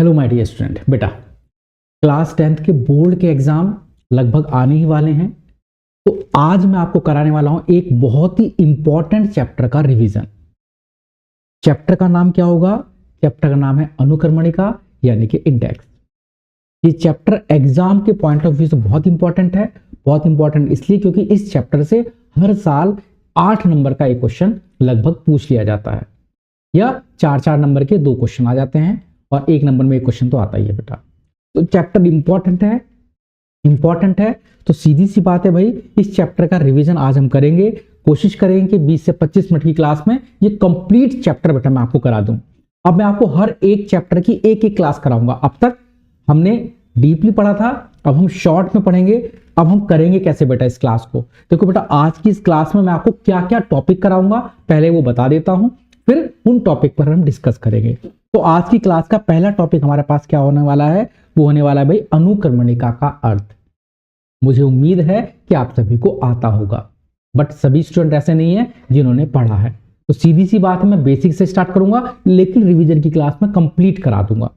Hello my dear student, बेटा class 10th के board के एग्जाम लगभग आने ही वाले हैं। तो आज मैं आपको कराने वाला हूं एक बहुत ही इंपॉर्टेंट चैप्टर का रिवीजन। चैप्टर का नाम क्या होगा? चैप्टर का नाम है अनुक्रमणिका यानी कि इंडेक्स। ये चैप्टर एग्जाम के पॉइंट ऑफ व्यू से बहुत इंपॉर्टेंट है। बहुत इंपॉर्टेंट इसलिए क्योंकि इस चैप्टर से हर साल 8 नंबर का एक क्वेश्चन लगभग पूछ लिया जाता है, या 4 नंबर के 2 क्वेश्चन आ जाते हैं और 1 नंबर में एक क्वेश्चन तो आता ही है बेटा। तो चैप्टर इंपॉर्टेंट है तो सीधी सी बात है भाई, इस चैप्टर का रिवीजन आज हम करेंगे। कोशिश करेंगे कि 20 से 25 मिनट की क्लास में ये कंप्लीट चैप्टर बेटा मैं आपको करा दूं। अब मैं आपको हर एक चैप्टर की एक एक क्लास कराऊंगा। अब तक हमने डीपली पढ़ा था, अब हम शॉर्ट में पढ़ेंगे। अब हम करेंगे कैसे बेटा इस क्लास को? देखो बेटा, आज की इस क्लास में मैं आपको क्या क्या टॉपिक कराऊंगा पहले वो बता देता हूं, फिर उन टॉपिक पर हम डिस्कस करेंगे। तो आज की क्लास का पहला टॉपिक हमारे पास क्या होने वाला है? वो होने वाला है भाई अनुक्रमणिका का अर्थ। मुझे उम्मीद है कि आप सभी को आता होगा, बट सभी स्टूडेंट ऐसे नहीं है जिन्होंने पढ़ा है। तो सीधी सी बात है, मैं बेसिक से स्टार्ट करूंगा लेकिन रिवीजन की क्लास में कंप्लीट करा दूंगा।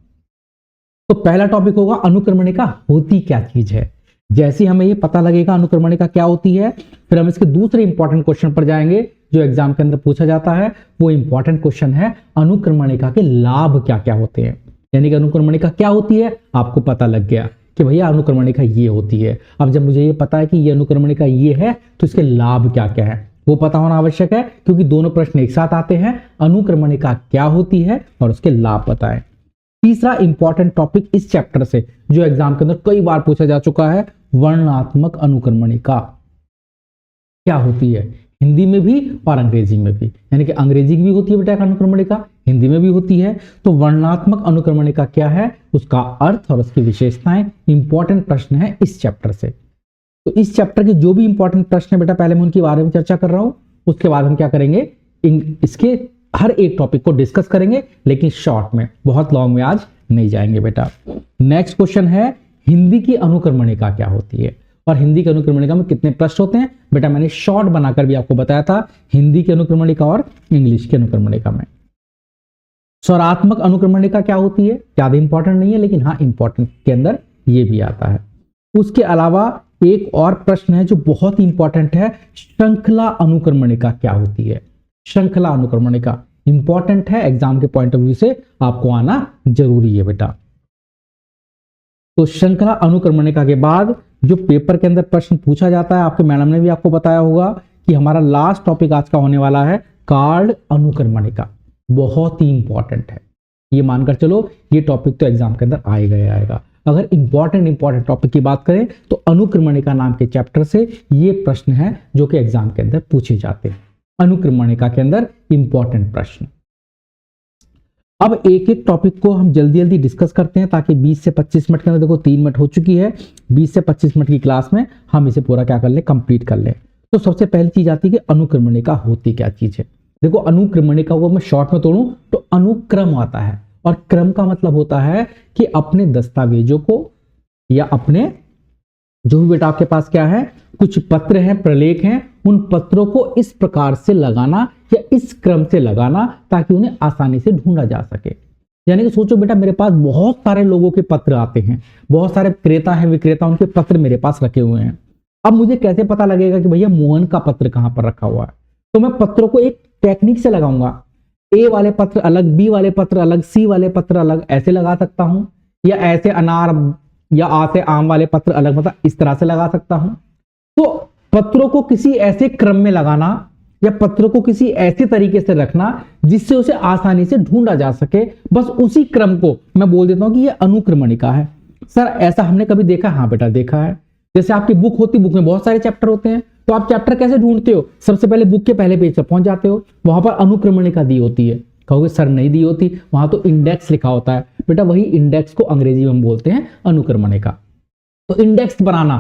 तो पहला टॉपिक होगा अनुक्रमणिका होती क्या चीज है। जैसे हमें ये पता लगेगा अनुक्रमणिका क्या होती है, फिर हम इसके दूसरे इंपॉर्टेंट क्वेश्चन पर जाएंगे जो एग्जाम के अंदर पूछा जाता है। वो इंपॉर्टेंट क्वेश्चन है अनुक्रमणिका के लाभ क्या क्या होते हैं। यानी कि अनुक्रमणिका क्या होती है आपको पता लग गया कि भैया अनुक्रमणिका ये होती है। अब जब मुझे ये पता है कि ये अनुक्रमणिका ये है तो इसके लाभ क्या क्या है वो पता होना आवश्यक है, क्योंकि दोनों प्रश्न एक साथ आते हैं। अनुक्रमणिका क्या होती है और उसके लाभ बताएं। तीसरा इंपॉर्टेंट टॉपिक इस चैप्टर से जो एग्जाम के अंदर कई बार पूछा जा चुका है, वर्णनात्मक अनुक्रमणिका क्या होती है, हिंदी में भी और अंग्रेजी में भी। यानी कि अंग्रेजी की भी होती है बेटा अनुक्रमणिका, हिंदी में भी होती है। तो वर्णनात्मक अनुक्रमणिका क्या है, उसका अर्थ और उसकी विशेषताएं इंपॉर्टेंट प्रश्न है इस चैप्टर से। तो इस चैप्टर के जो भी इंपॉर्टेंट प्रश्न है बेटा पहले मैं उनके बारे में चर्चा कर रहा हूं, उसके बाद हम क्या करेंगे इसके हर एक टॉपिक को डिस्कस करेंगे, लेकिन शॉर्ट में, बहुत लॉन्ग में आज नहीं जाएंगे बेटा। नेक्स्ट क्वेश्चन है हिंदी की अनुक्रमणिका क्या होती है और हिंदी की अनुक्रमणिका में कितने प्रश्न होते हैं बेटा। मैंने शॉर्ट बनाकर भी आपको बताया था हिंदी की अनुक्रमणिका और इंग्लिश की अनुक्रमणिका में। स्वरात्मक अनुक्रमणिका क्या होती है, ज्यादा इंपॉर्टेंट नहीं है लेकिन हाँ इंपॉर्टेंट के अंदर ये भी आता है। उसके अलावा एक और प्रश्न है जो बहुत ही इंपॉर्टेंट है, श्रृंखला अनुक्रमणिका क्या होती है। श्रृंखला अनुक्रमणिका इंपॉर्टेंट है, एग्जाम के पॉइंट ऑफ व्यू से आपको आना जरूरी है बेटा। तो श्रृंखला अनुक्रमणिका के बाद जो पेपर के अंदर प्रश्न पूछा जाता है, आपके मैडम ने भी आपको बताया होगा कि हमारा लास्ट टॉपिक आज का होने वाला है कार्ड अनुक्रमणिका। बहुत ही इंपॉर्टेंट है, ये मानकर चलो ये टॉपिक तो एग्जाम के अंदर आएगा। अगर इंपॉर्टेंट टॉपिक की बात करें तो अनुक्रमणिका नाम के चैप्टर से ये प्रश्न है जो कि एग्जाम के अंदर पूछे जाते हैं। अनुक्रमणिका के अंदर इंपॉर्टेंट प्रश्न। अब एक एक टॉपिक को हम जल्दी डिस्कस करते हैं ताकि 20 से 25 मिनट के अंदर, देखो 3 मिनट हो चुकी है, 20 से 25 मिनट की क्लास में हम इसे पूरा क्या कर ले, कंप्लीट कर ले। तो सबसे पहली चीज आती है कि अनुक्रमणिका होती क्या चीज है। देखो अनुक्रमणिका को मैं शॉर्ट में तोड़ूं तो अनुक्रम आता है, और क्रम का मतलब होता है कि अपने दस्तावेजों को या अपने जो भी बेटा आपके पास क्या है, कुछ पत्र हैं, प्रलेख हैं, उन पत्रों को इस प्रकार से लगाना या इस क्रम से लगाना ताकि उन्हें आसानी से ढूंढा जा सके। यानी कि सोचो बेटा, मेरे पास बहुत सारे लोगों के पत्र आते हैं, बहुत सारे क्रेता हैं, विक्रेता, उनके पत्र मेरे पास रखे हुए हैं। अब मुझे कैसे पता लगेगा कि भैया मोहन का पत्र कहां पर रखा हुआ है? तो मैं पत्रों को एक टेक्निक से लगाऊंगा। ए वाले पत्र अलग, बी वाले पत्र अलग, सी वाले पत्र अलग, ऐसे लगा सकता हूं, या ऐसे अनार या आ से आम वाले पत्र अलग, मतलब इस तरह से लगा सकता हूं। तो पत्रों को किसी ऐसे क्रम में लगाना या पत्रों को किसी ऐसे तरीके से रखना जिससे उसे आसानी से ढूंढा जा सके, बस उसी क्रम को मैं बोल देता हूं कि यह अनुक्रमणिका है। सर ऐसा हमने कभी देखा? हाँ बेटा देखा है। जैसे आपकी बुक होती, बुक में बहुत सारे चैप्टर होते हैं, तो आप चैप्टर कैसे ढूंढते हो? सबसे पहले बुक के पहले पेज पर पहुंच जाते हो, वहां पर अनुक्रमणिका दी होती है। कहोगे सर नहीं दी होती, वहां तो इंडेक्स लिखा होता है। बेटा वही इंडेक्स को अंग्रेजी में हम बोलते हैं अनुक्रमणिका। तो इंडेक्स बनाना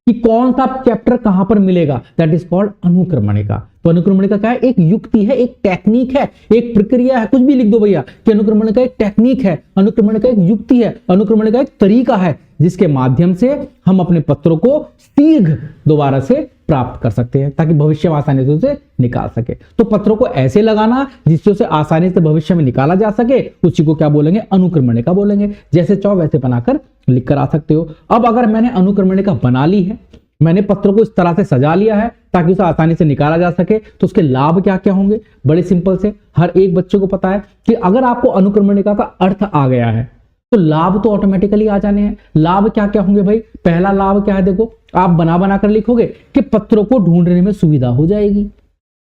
कि कौन सा चैप्टर कहां पर मिलेगा, दैट इज कॉल्ड अनुक्रमणिका। तो अनुक्रमणिका क्या है? एक युक्ति है, एक टेक्निक है, एक प्रक्रिया है, कुछ भी लिख दो भैया कि अनुक्रमणिका एक टेक्निक है, अनुक्रमणिका एक युक्ति है, अनुक्रमणिका एक तरीका है जिसके माध्यम से हम अपने पत्रों को शीघ्र दोबारा से प्राप्त कर सकते हैं ताकि भविष्य में आसानी से उसे निकाल सके। तो पत्रों को ऐसे लगाना जिससे उसे आसानी से भविष्य में निकाला जा सके, उसी को क्या बोलेंगे, अनुक्रमणिका बोलेंगे। जैसे चाहो वैसे बनाकर लिख कर आ सकते हो। अब अगर मैंने अनुक्रमणिका बना ली है, मैंने पत्रों को इस तरह से सजा लिया है ताकि उसे आसानी से निकाला जा सके, तो उसके लाभ क्या क्या होंगे, बड़े सिंपल से हर एक बच्चे को पता है कि अगर आपको अनुक्रमणिका का अर्थ आ गया है तो लाभ तो ऑटोमेटिकली आ जाने हैं। लाभ क्या क्या होंगे भाई, पहला लाभ क्या है, देखो आप बना बना कर लिखोगे कि पत्रों को ढूंढने में सुविधा हो जाएगी।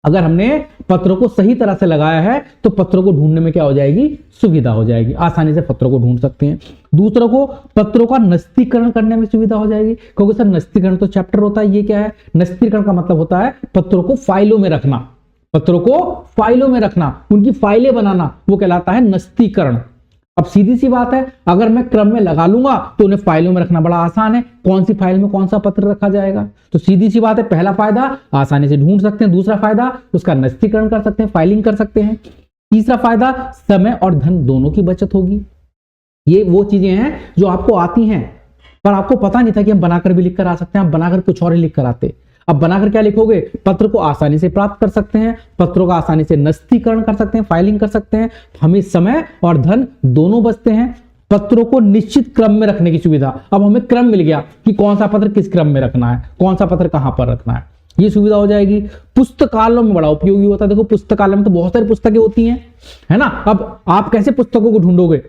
अगर हमने पत्रों को सही तरह से लगाया है तो पत्रों को ढूंढने में क्या हो जाएगी, सुविधा हो जाएगी, आसानी से पत्रों को ढूंढ सकते हैं। दूसरों को पत्रों का नस्तीकरण करने में सुविधा हो जाएगी, क्योंकि सर नस्तीकरण तो चैप्टर होता है, ये क्या है, नस्तीकरण का मतलब होता है पत्रों को फाइलों में रखना, पत्रों को फाइलों में रखना, उनकी फाइलें बनाना, वो कहलाता है नस्तीकरण। अब सीधी सी बात है, अगर मैं क्रम में लगा लूंगा तो उन्हें फाइलों में रखना बड़ा आसान है, कौन सी फाइल में कौन सा पत्र रखा जाएगा। तो सीधी सी बात है, पहला फायदा आसानी से ढूंढ सकते हैं, दूसरा फायदा उसका नस्तीकरण कर सकते हैं, फाइलिंग कर सकते हैं, तीसरा फायदा समय और धन दोनों की बचत होगी। ये वो चीजें हैं जो आपको आती हैं पर आपको पता नहीं था कि हम बनाकर भी लिख कर आ सकते हैं, आप बनाकर कुछ और ही लिख कर आते। अब बनाकर क्या लिखोगे, पत्र को आसानी से प्राप्त कर सकते हैं, पत्रों का आसानी से नस्तीकरण कर सकते हैं, फाइलिंग कर सकते हैं, हमें समय और धन दोनों बचते हैं, पत्रों को निश्चित क्रम में रखने की सुविधा। अब हमें क्रम मिल गया कि कौन सा पत्र किस क्रम में रखना है, कौन सा पत्र कहां पर रखना है, ये सुविधा हो जाएगी। पुस्तकालयों में बड़ा उपयोगी होता है, देखो पुस्तकालय में तो बहुत सारी पुस्तकें होती हैं, है ना। अब आप कैसे पुस्तकों को ढूंढोगे,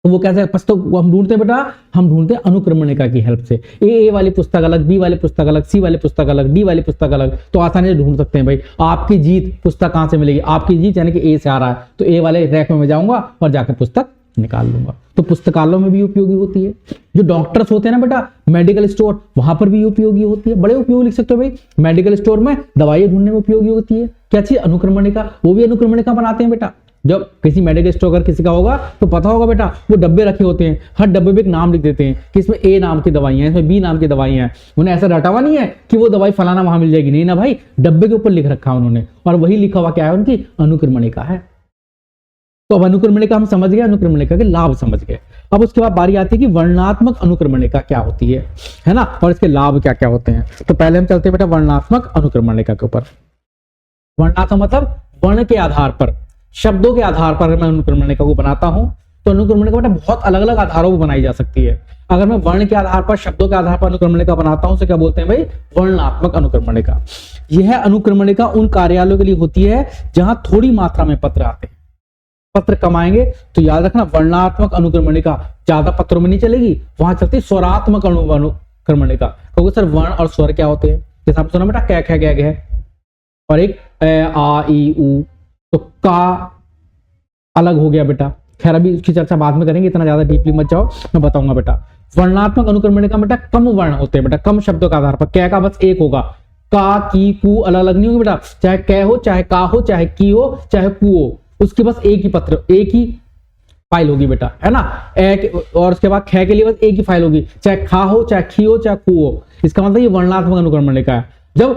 तो वो कैसे पुस्तक हम ढूंढते हैं बेटा, हम ढूंढते हैं अनुक्रमणिका की हेल्प से। ए वाली पुस्तक अलग, बी वाली पुस्तक अलग, सी वाली पुस्तक अलग, डी वाली पुस्तक अलग, तो आसानी से ढूंढ सकते हैं भाई। आपकी जीत पुस्तक कहां से मिलेगी, आपकी जीत यानी कि ए से आ रहा है तो ए वाले रैक में मैं जाऊंगा और जाकर पुस्तक निकाल लूंगा। तो पुस्तकालयों में भी उपयोगी होती है। जो डॉक्टर्स होते हैं ना बेटा, मेडिकल स्टोर, वहां पर भी उपयोगी होती है, बड़े उपयोगी लिख सकते हो भाई। मेडिकल स्टोर में दवाइयां ढूंढने में उपयोगी होती है, क्या चीज, अनुक्रमणिका, वो भी अनुक्रमणिका बनाते हैं बेटा। जब किसी मेडिकल स्टोर अगर किसी का होगा तो पता होगा बेटा, वो डब्बे रखे होते हैं, हर डब्बे पे एक नाम लिख देते हैं कि इसमें ए नाम की दवाइयां हैं, इसमें बी नाम की दवाइयां हैं। उन्हें ऐसा रटा हुआ नहीं है कि वो दवाई फलाना वहां मिल जाएगी, नहीं ना भाई, डब्बे के ऊपर लिख रखा है उन्होंने, और वही लिखा हुआ क्या है, उनकी अनुक्रमणिका है। तो अब अनुक्रमणिका हम समझ गए, अनुक्रमणिका के लाभ समझ गए। अब उसके बाद बारी आती है कि वर्णनात्मक अनुक्रमणिका क्या होती है ना, और इसके लाभ क्या क्या होते हैं। तो पहले हम चलते हैं बेटा वर्णनात्मक अनुक्रमणिका के ऊपर। वर्णनात्मक मतलब वर्ण के आधार पर, शब्दों के आधार पर मैं अनुक्रमणिका को बनाता हूं। तो अनुक्रमणिका बेटा बहुत अलग अलग आधारों पर बनाई जा सकती है। अगर मैं वर्ण के आधार पर, शब्दों के आधार पर अनुक्रमणिका बनाता हूं, तो क्या बोलते हैं भाई, वर्णनात्मक अनुक्रमणिका। यह अनुक्रमणिका उन कार्यालयों के लिए होती है जहां थोड़ी मात्रा में पत्र आते हैं। पत्र कमाएंगे तो याद रखना, वर्णनात्मक अनुक्रमणिका ज्यादा पत्रों में नहीं चलेगी, वहां चलती स्वरात्मक अनुक्रमणिका। क्योंकि सर वर्ण और स्वर क्या होते हैं, जैसे आप सुना बेटा कै ख गै घ, और एक ए आ ई उ, तो का अलग हो गया बेटा। खैर अभी इसकी चर्चा बाद में करेंगे, इतना ज्यादा डीपली मत जाओ, मैं बताऊंगा बेटा। वर्णनात्मक अनुक्रमणिका बेटा कम वर्ण होते हैं बेटा, कम शब्दों के आधार पर। कै का बस एक होगा, का की कु अलग अलग नहीं होंगे बेटा, चाहे कै हो, चाहे का हो, चाहे की हो, चाहे कु हो, उसके बस एक ही पत्र, एक ही फाइल होगी बेटा, है ना। और उसके बाद ख के लिए बस एक ही फाइल होगी, चाहे खा हो, चाहे खी हो, चाहे कु हो। इसका मतलब ये वर्णनात्मक अनुक्रमणिका है। जब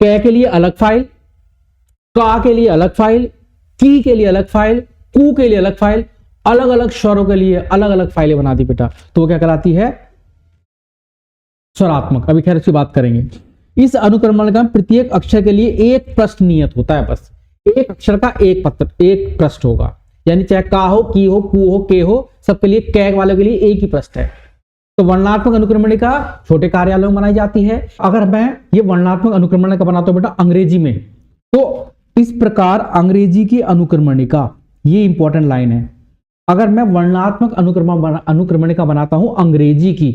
कै के लिए अलग फाइल, का के लिए अलग फाइल, की के लिए अलग फाइल, कु के लिए अलग फाइल, अलग अलग स्वरों के लिए अलग अलग फाइलें बना दी बेटा, तो वो क्या कहलाती है, स्वरात्मक। अभी खैर इसकी बात करेंगे। इस अनुक्रमणिका में प्रत्येक अक्षर के लिए एक प्रश्न नियत होता है, बस एक अक्षर का एक पत्र, एक पृष्ठ होगा, यानी चाहे का हो, की हो, कु हो, के हो, सबके लिए, कै वालों के लिए एक ही पृष्ठ है। तो वर्णनात्मक अनुक्रमणिका छोटे कार्यालयों में बनाई जाती है। अगर मैं ये वर्णनात्मक अनुक्रमणिका बनाता हूं बेटा अंग्रेजी में, तो इस प्रकार अंग्रेजी की अनुक्रमणिका, ये इंपॉर्टेंट लाइन है, अगर मैं वर्णनात्मक अनुक्रमणिका बनाता हूं अंग्रेजी की,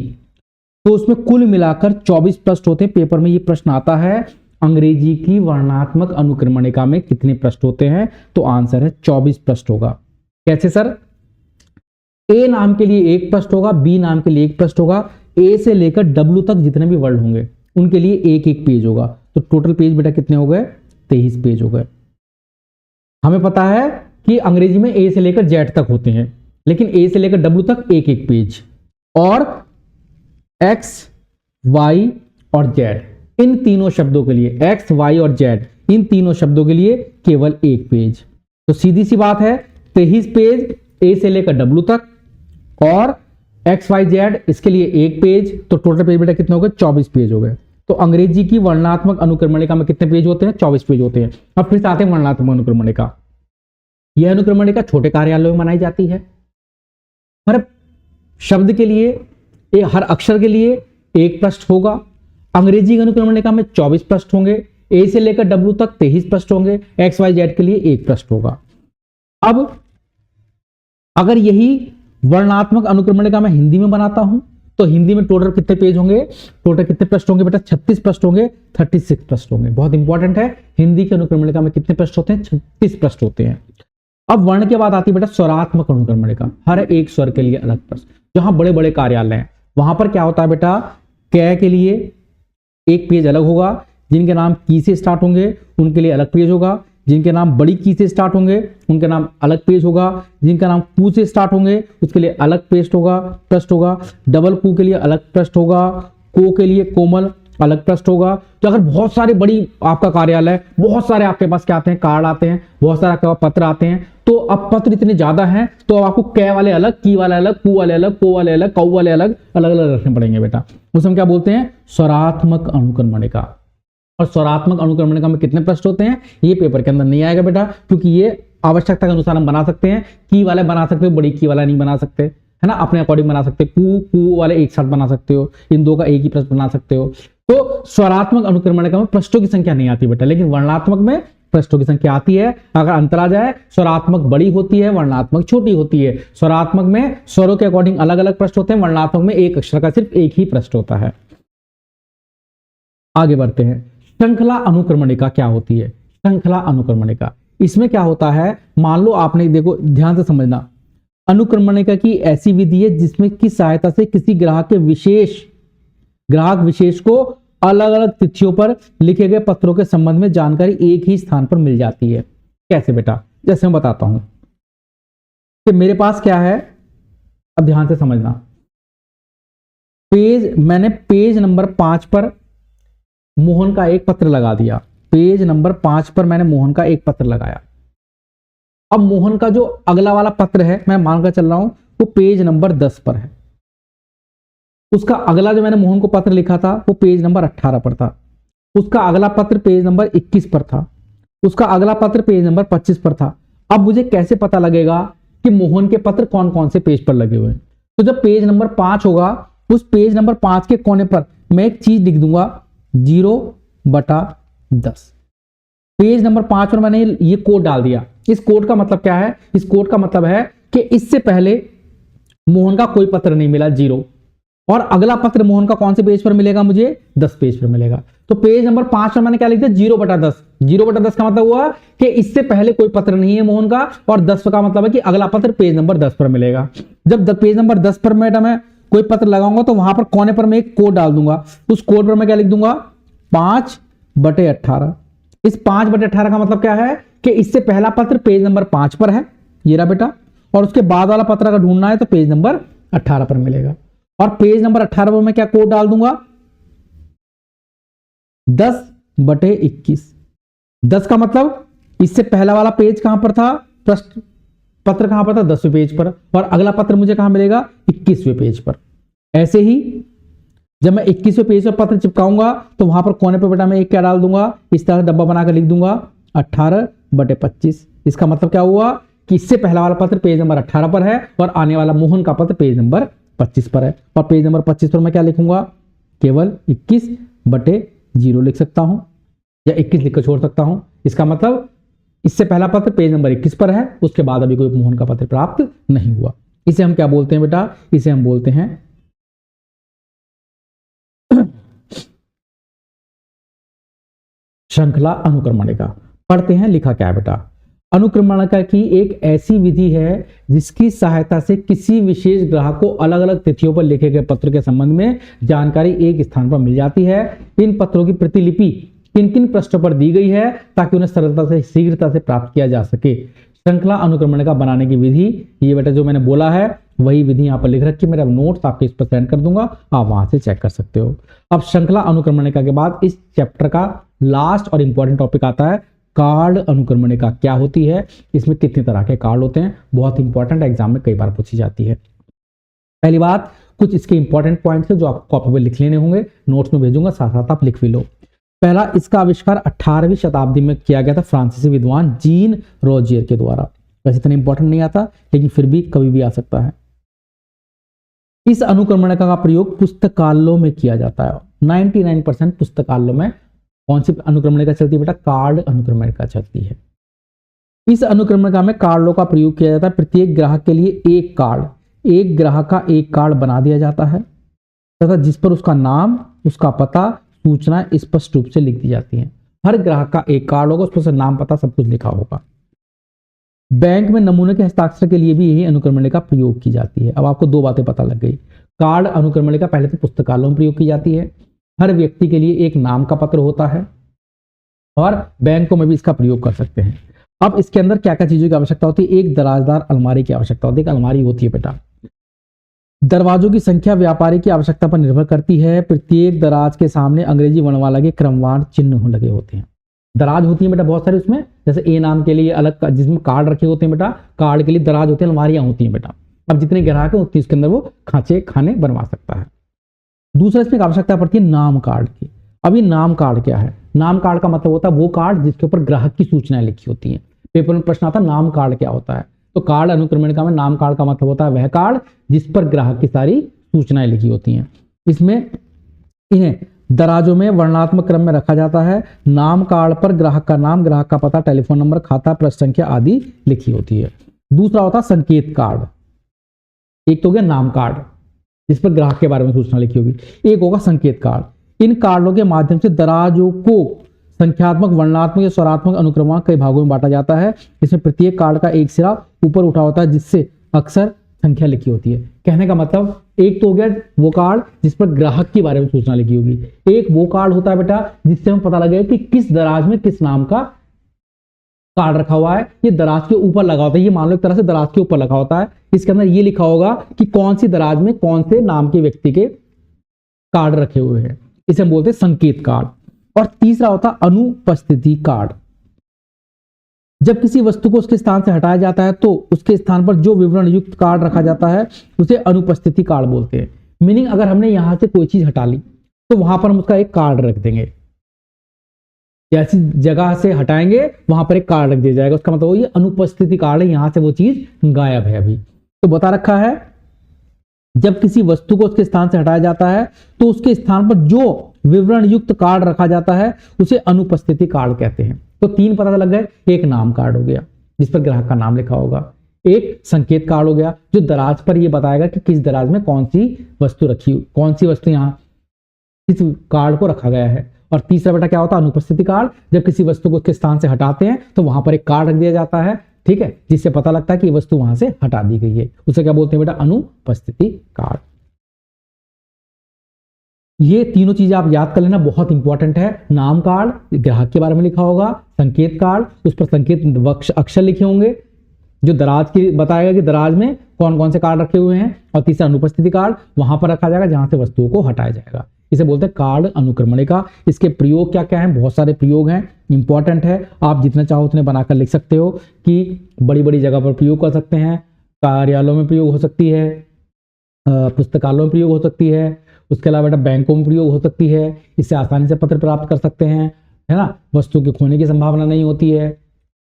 तो उसमें कुल मिलाकर 24 पृष्ठ होते हैं। पेपर में ये प्रश्न आता है, अंग्रेजी की वर्णनात्मक अनुक्रमणिका में कितने पृष्ठ होते हैं, तो आंसर है 24 पृष्ठ होगा। कैसे सर, ए नाम के लिए एक पृष्ठ होगा, बी नाम के लिए एक पृष्ठ होगा, ए से लेकर डब्ल्यू तक जितने भी वर्ड होंगे उनके लिए एक एक पेज होगा। तो टोटल पेज बेटा कितने हो गए, 23 पेज हो गए। हमें पता है कि अंग्रेजी में ए से लेकर जेड तक होते हैं, लेकिन ए से लेकर डब्ल्यू तक एक एक पेज, और एक्स, वाई और जेड, इन तीनों शब्दों के लिए, एक्स, वाई और जेड, इन तीनों शब्दों के लिए केवल एक पेज। तो सीधी सी बात है, 23 पेज ए से लेकर डब्ल्यू तक, और XYZ इसके लिए एक पेज, तो टोटल पेज बेटा कितने हो गए? 24 पेज हो गए। तो अंग्रेजी की वर्णनात्मक अनुक्रमणिका में कितने पेज होते हैं? 24 पेज होते हैं। अब फिर से आते हैं वर्णनात्मक अनुक्रमणिका। यह अनुक्रमणिका छोटे कार्यालयों में बनाई जाती है। हर शब्द के लिए, हर अक्षर के लिए एक पृष्ठ होगा। अंग्रेजी अनुक्रमणिका में 24 पृष्ठ होंगे। ए से लेकर डब्ल्यू तक 23 पृष्ठ होंगे। XYZ के लिए एक पृष्ठ होगा। अब अगर यही वर्णात्मक अनुक्रमणिका मैं हिंदी में बनाता हूं तो हिंदी में टोटल कितने पेज होंगे? टोटल कितने पृष्ठ होंगे बेटा? 36 पृष्ठ होंगे, 36 पृष्ठ होंगे। बहुत इंपॉर्टेंट है, हिंदी के अनुक्रमणिका में कितने पृष्ठ होते हैं? 36 पृष्ठ होते हैं। अब वर्ण के बाद आती है बेटा स्वरात्मक अनुक्रमणिका। हर एक स्वर के लिए अलग पृष्ठ। जहां बड़े बड़े कार्यालय हैं वहां पर क्या होता है बेटा? कै के लिए एक पेज अलग होगा। जिनके नाम की से स्टार्ट होंगे उनके लिए अलग पेज होगा। जिनके नाम बड़ी की से स्टार्ट होंगे उनके नाम अलग पेज होगा। जिनका नाम कू से स्टार्ट होंगे उसके लिए अलग पृष्ठ होगा। डबल कू के लिए अलग पृष्ठ होगा। को के लिए कोमल अलग पृष्ठ होगा। तो अगर बहुत सारे बड़ी आपका कार्यालय, बहुत सारे आपके पास क्या आते हैं? कार्ड आते हैं, बहुत सारे आपके पास पत्र आते हैं। तो अब पत्र इतने ज्यादा हैं तो अब आपको कै वाले अलग, की वाले अलग, कू वाले अलग, को वाले अलग, कौ वाले अलग अलग अलग रखने पड़ेंगे बेटा। उसे हम क्या बोलते हैं? स्वरात्मक अनुक्रमणिका। और स्वरात्मक अनुक्रमणिका में कितने पृष्ठ होते हैं? ये पेपर के अंदर नहीं आएगा बेटा, क्योंकि ये आवश्यकता के अनुसार हम बना सकते हैं। की वाले बना सकते हो, बड़ी की वाला नहीं बना सकते, है ना, अपने अकॉर्डिंग बना सकते। कू वाले एक साथ बना सकते हो, इन दो का एक ही पृष्ठ बना सकते हो। तो स्वरात्मक अनुक्रमणिका में पृष्ठों की संख्या नहीं आती बेटा, लेकिन वर्णात्मक में पृष्ठों की संख्या आती है। अगर अंतर आ जाए, स्वरात्मक बड़ी होती है, वर्णात्मक छोटी होती है। स्वरात्मक में स्वरों के अकॉर्डिंग अलग अलग पृष्ठ होते हैं, वर्णात्मक में एक अक्षर का सिर्फ एक ही पृष्ठ होता है। आगे बढ़ते हैं। श्रृंखला अनुक्रमणिका क्या होती है? श्रृंखला अनुक्रमणिका, इसमें क्या होता है? मान लो आपने, देखो ध्यान से समझना, अनुक्रमणिका की ऐसी विधि है जिसमें की सहायता से किसी ग्राहक विशेष को अलग अलग तिथियों पर लिखे गए पत्रों के संबंध में जानकारी एक ही स्थान पर मिल जाती है। कैसे बेटा? जैसे मैं बताता हूं कि मेरे पास क्या है, अब ध्यान से समझना। मैंने पेज नंबर 5 पर मोहन का एक पत्र लगा दिया। पेज नंबर 5 पर मैंने मोहन का एक पत्र लगाया। अब मोहन का जो अगला वाला पत्र है, मैं मानकर चल रहा हूं, वो पेज नंबर 10 पर है। उसका अगला जो मैंने मोहन को पत्र लिखा था वो पेज नंबर 18 पर था। उसका अगला पत्र पेज नंबर 21 पर था। उसका अगला पत्र पेज नंबर 25 पर था। अब मुझे कैसे पता लगेगा कि मोहन के पत्र कौन कौन से पेज पर लगे हुए हैं? तो जब पेज नंबर 5 होगा, उस पेज नंबर 5 के कोने पर मैं एक चीज लिख दूंगा, 0/10। पेज नंबर 5 पर मैंने ये कोड डाल दिया। इस कोड का मतलब क्या है? इस कोड का मतलब है कि इससे पहले मोहन का कोई पत्र नहीं मिला, 0, और अगला पत्र मोहन का कौन से पेज पर मिलेगा? मुझे 10 पेज पर मिलेगा। तो पेज नंबर 5 पर मैंने क्या लिख दिया? 0/10। 0/10 का मतलब हुआ कि इससे पहले कोई पत्र नहीं है मोहन का, और 10 का मतलब है कि अगला पत्र पेज नंबर 10 पर मिलेगा। जब पेज नंबर 10 पर मैं कोई पत्र लगाऊंगा तो वहां पर कोने पर मैं एक कोड डाल दूंगा। उस कोड पर मैं क्या लिख दूंगा? 5/18। इस 5/18 का मतलब क्या है कि इससे पहला पत्र पेज नंबर 5 पर है, ये रहा बेटा, और उसके बाद वाला पत्र अगर ढूंढना है तो पेज नंबर 18 पर मिलेगा। और पेज नंबर 18 पर मैं क्या कोड डाल दूंगा? 10/21। 10 का मतलब इससे पहला वाला पेज कहां पर था? पत्र कहां पर था? 10वें पेज पर, और अगला पत्र मुझे कहां मिलेगा? 21वें पेज पर। ऐसे ही जब मैं 21वें पेज पर पत्र चिपकाऊंगा तो वहां पर कोने पर बेटा मैं एक क्या डाल दूंगा? इस तरह डब्बा बनाकर लिख दूंगा 18/25। इसका मतलब क्या हुआ कि इससे पहला वाला पत्र पेज नंबर 18 पर है और आने वाला मोहन का पत्र पेज नंबर 25 पर है। और पेज नंबर 25 पर मैं क्या लिखूंगा? केवल 21/0 लिख सकता हूं, या 21 लिखकर छोड़ सकता हूं। इसका मतलब इससे पहला पत्र पेज नंबर 21 पर है, उसके बाद अभी कोई मोहन का पत्र प्राप्त नहीं हुआ। इसे हम क्या बोलते हैं बेटा? इसे हम बोलते हैं श्रृंखला अनुक्रमणिका। पढ़ते हैं लिखा क्या है बेटा। अनुक्रमणिका की एक ऐसी विधि है जिसकी सहायता से किसी विशेष ग्राहक को अलग अलग तिथियों पर लिखे गए पत्र के संबंध में जानकारी एक स्थान पर मिल जाती है। इन पत्रों की प्रतिलिपि किन किन पृष्ठों पर दी गई है ताकि उन्हें सरलता से, शीघ्रता से प्राप्त किया जा सके। श्रृंखला अनुक्रमणिका बनाने की विधि, ये बेटा जो मैंने बोला है वही विधि यहाँ पर लिख रखी है। मेरा नोट्स आपको इस पर सेंड कर दूंगा, आप वहां से चेक कर सकते हो। अब श्रृंखला अनुक्रमणिका के बाद इस चैप्टर का लास्ट और इंपॉर्टेंट टॉपिक आता है कार्ड अनुक्रमणिका। क्या होती है, इसमें कितने तरह के कार्ड होते हैं, बहुत इंपॉर्टेंट, एग्जाम में कई बार पूछी जाती है। पहली बात, कुछ इसके इंपॉर्टेंट पॉइंट्स है जो आपको कॉपी पर लिख लेने होंगे, नोट्स में भेजूंगा, साथ साथ आप लिख भी लो। पहला, इसका आविष्कार 18वीं शताब्दी में किया गया था फ्रांसीसी विद्वान जीन रोजियर के द्वारा। वैसे इतना इंपॉर्टेंट नहीं आता, लेकिन फिर भी कभी भी आ सकता है। इस अनुक्रमणिका का प्रयोग पुस्तकालयों में किया जाता है। 99% पुस्तकालयों में कौन सी अनुक्रमणिका चलती है बेटा? कार्ड अनुक्रमणिका चलती है। इस अनुक्रमणिका में कार्डों का प्रयोग किया जाता है। प्रत्येक ग्राहक के लिए एक कार्ड, एक ग्राहक का एक कार्ड बना दिया जाता है तथा जिस पर उसका नाम, उसका पता, सूचना स्पष्ट रूप से लिख दी जाती है। हर ग्राहक का एक कार्ड होगा, उस पर नाम, पता सब कुछ लिखा होगा। बैंक में नमूने के हस्ताक्षर के लिए भी यही अनुक्रमणिका प्रयोग की जाती है। अब आपको दो बातें पता लग गई। कार्ड अनुक्रमणिका पहले तो पुस्तकालयों में प्रयोग की जाती है, हर व्यक्ति के लिए एक नाम का पत्र होता है, और बैंकों में भी इसका प्रयोग कर सकते हैं। अब इसके अंदर क्या क्या चीजों की आवश्यकता होती है? एक दराजदार अलमारी की आवश्यकता होती है। एक अलमारी होती है बेटा। दरवाजों की संख्या व्यापारी की आवश्यकता पर निर्भर करती है। प्रत्येक दराज के सामने अंग्रेजी वर्णमाला के क्रमवार चिन्ह लगे होते हैं। दराज होती है बेटा बहुत सारी, उसमें जैसे ए नाम के लिए अलग, जिसमें कार्ड रखे होते हैं बेटा, कार्ड के लिए दराज होते हैं, अलमारियां होती हैं बेटा। अब जितने ग्राहक है उतनी उसके अंदर वो खांचे खाने बनवा सकता है। दूसरा, इसमें आवश्यकता पड़ती है नाम कार्ड की। अभी नाम कार्ड क्या है? नाम कार्ड का मतलब होता है वो कार्ड जिसके ऊपर ग्राहक की सूचनाएं लिखी होती हैं। पेपर में प्रश्न आता है नाम कार्ड क्या होता है, तो कार्ड अनुक्रमणिका में नाम कार्ड का मतलब होता है वह कार्ड जिस पर ग्राहक की सारी सूचनाएं लिखी होती हैं। इसमें इन्हें दराजों में वर्णात्मक क्रम में रखा जाता है। नाम कार्ड पर ग्राहक का नाम, ग्राहक का पता, टेलीफोन नंबर, खाता, पृष्ठ संख्या आदि लिखी होती है। दूसरा होता है संकेत कार्ड। एक तो हो गया नाम कार्ड जिस पर ग्राहक के बारे में सूचना लिखी होगी, एक होगा संकेत कार्ड। इन कार्डों के माध्यम से दराजों को संख्यात्मक, वर्णात्मक या स्वरात्मक अनुक्रमांक कई भागों में बांटा जाता है। इसमें प्रत्येक कार्ड का एक सिरा ऊपर उठा होता है जिससे अक्सर संख्या लिखी होती है। कहने का मतलब, एक तो हो गया वो कार्ड जिस पर ग्राहक के बारे में सूचना लिखी होगी, एक वो कार्ड होता है बेटा जिससे हमें पता लगेगा कि किस दराज में किस नाम का कार्ड रखा हुआ है। ये दराज के ऊपर लगा होता है, ये मान लो एक तरह से दराज के ऊपर लगा होता है। इसके अंदर ये लिखा होगा कि कौन सी दराज में कौन से नाम के व्यक्ति के कार्ड रखे हुए हैं। इसे हम बोलते हैं संकेत कार्ड। और तीसरा होता है अनुपस्थिति कार्ड। जब किसी वस्तु को उसके स्थान से हटाया जाता है तो उसके स्थान पर जो विवरण युक्त कार्ड रखा जाता है उसे अनुपस्थिति कार्ड बोलते हैं। मीनिंग, अगर हमने यहां से कोई चीज हटा ली तो वहां पर हम उसका एक कार्ड रख देंगे। ऐसी जगह से हटाएंगे वहां पर एक कार्ड रख दिया जाएगा, उसका मतलब ये अनुपस्थिति कार्ड है, यहां से वो चीज गायब है। अभी तो बता रखा है जब किसी वस्तु को उसके स्थान से हटाया जाता है तो उसके स्थान पर जो विवरण युक्त कार्ड रखा जाता है उसे अनुपस्थिति कार्ड कहते हैं। तो तीन पता लग गए, एक नाम कार्ड हो गया जिस पर ग्राहक का नाम लिखा होगा, एक संकेत कार्ड हो गया जो दराज पर यह बताएगा कि किस दराज में कौन सी वस्तु रखी, कौन सी वस्तु यहां किस कार्ड को रखा गया है, और तीसरा बेटा क्या होता है अनुपस्थिति कार्ड। जब किसी वस्तु को उसके स्थान से हटाते हैं तो वहां पर एक कार्ड रख दिया जाता है, ठीक है, जिससे पता लगता है कि वस्तु वहां से हटा दी गई है, उसे क्या बोलते हैं बेटा अनुपस्थिति कार्ड। ये तीनों चीजें आप याद कर लेना, बहुत इंपॉर्टेंट है। नाम कार्ड ग्राहक के बारे में लिखा होगा, संकेत कार्ड उस पर संकेत अक्षर लिखे होंगे जो दराज की बताएगा कि दराज में कौन कौन से कार्ड रखे हुए हैं, और तीसरा अनुपस्थिति कार्ड वहां पर रखा जाएगा जहां से वस्तुओं को हटाया जाएगा। इसे बोलते हैं कार्ड अनुक्रमणिका। इसके प्रयोग क्या क्या हैं? बहुत सारे प्रयोग हैं, इंपॉर्टेंट है, आप जितना चाहो उतने बनाकर लिख सकते हो कि बड़ी बड़ी जगह पर प्रयोग कर सकते हैं, कार्यालयों में प्रयोग हो सकती है, पुस्तकालयों में प्रयोग हो सकती है, उसके अलावा बेटा बैंकों में प्रयोग हो सकती है। इससे आसानी से पत्र प्राप्त कर सकते हैं, है ना, वस्तु के खोने की संभावना नहीं होती है।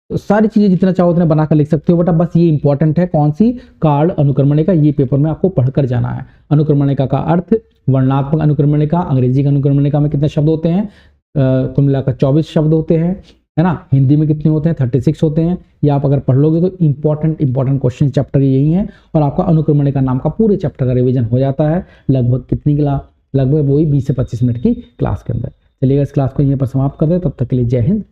तो सारी चीजें जितना चाहो उतने बनाकर लिख सकते हो बेटा। बस ये इंपॉर्टेंट है कौन सी, कार्ड अनुक्रमणिका। ये पेपर में आपको पढ़कर जाना है। अनुक्रमणिका का अर्थ, वर्णात्मक अनुक्रमणिका, अंग्रेजी की अनुक्रमणिका में कितने शब्द होते हैं? कुल मिलाकर 24 शब्द होते हैं, है ना। हिंदी में कितने होते हैं? 36 होते हैं। ये आप अगर पढ़ लोगे तो इंपॉर्टेंट क्वेश्चन चैप्टर यही है, और आपका अनुक्रमणिका नाम का पूरे चैप्टर का रिवीजन हो जाता है। लगभग कितनी क्लास? लगभग वही 20 से 25 मिनट की क्लास के अंदर। चलिएगा, इस क्लास को यहीं पर समाप्त कर दे। तब तक के लिए जय हिंद।